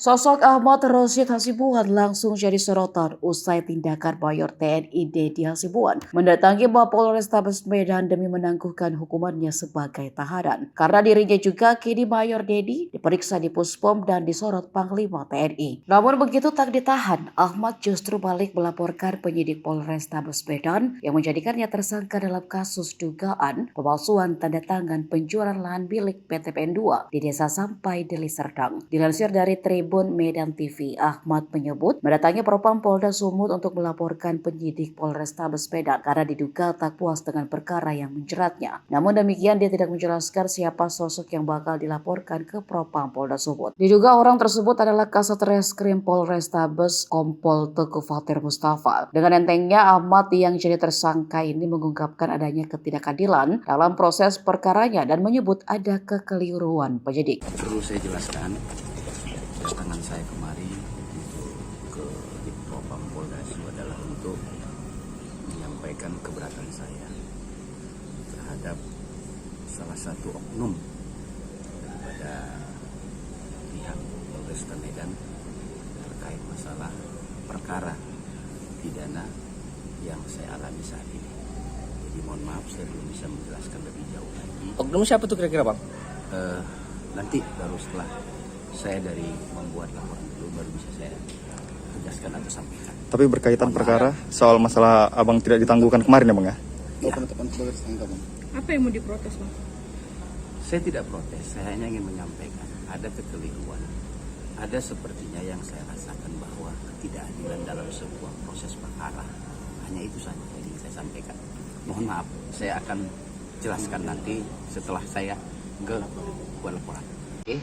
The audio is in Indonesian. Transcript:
Sosok Ahmad Rashid Hasibuan langsung jadi sorotan usai tindakan Mayor TNI Dedi Hasibuan mendatangi Mapolrestabes Medan demi menangguhkan hukumannya sebagai tahanan. Karena dirinya juga kini Mayor Dedi diperiksa di Puspom dan disorot Panglima TNI. Namun begitu tak ditahan, Ahmad justru balik melaporkan penyidik Polrestabes Medan yang menjadikannya tersangka dalam kasus dugaan pemalsuan tanda tangan penjualan lahan milik PT PN2 di Desa Sampai Deli Serdang. Dilansir dari Tribun Medan TV, Ahmad menyebut mendatangi Propam Polda Sumut untuk melaporkan penyidik Polrestabes Medan karena diduga tak puas dengan perkara yang menjeratnya. Namun demikian dia tidak menjelaskan siapa sosok yang bakal dilaporkan ke Propam Polda Sumut. Diduga orang tersebut adalah Kasat Reskrim Polrestabes Kompol Teguh Fatir Mustafa. Dengan entengnya, Ahmad yang jadi tersangka ini mengungkapkan adanya ketidakadilan dalam proses perkaranya dan menyebut ada kekeliruan penyidik. Perlu saya jelaskan, kedatangan saya kemari ke Propam Polda adalah untuk menyampaikan keberatan saya terhadap salah satu oknum daripada pihak Polresta Medan terkait masalah perkara pidana yang saya alami saat ini. Jadi mohon maaf saya belum bisa menjelaskan lebih jauh lagi. Oknum siapa tuh kira-kira, Bang? Nanti baru setelah saya dari membuat laporan dulu baru bisa saya tegaskan atau sampaikan. Tapi berkaitan perkara soal masalah abang tidak ditangguhkan kemarin ya bang ya? Ya. Apa yang mau diprotes, Bang? Saya tidak protes, saya hanya ingin menyampaikan ada kekeliruan. Ada sepertinya yang saya rasakan bahwa ketidakadilan dalam sebuah proses perkara. Hanya itu saja yang ingin saya sampaikan. Mohon maaf, saya akan jelaskan nanti setelah saya buat laporan. Oke?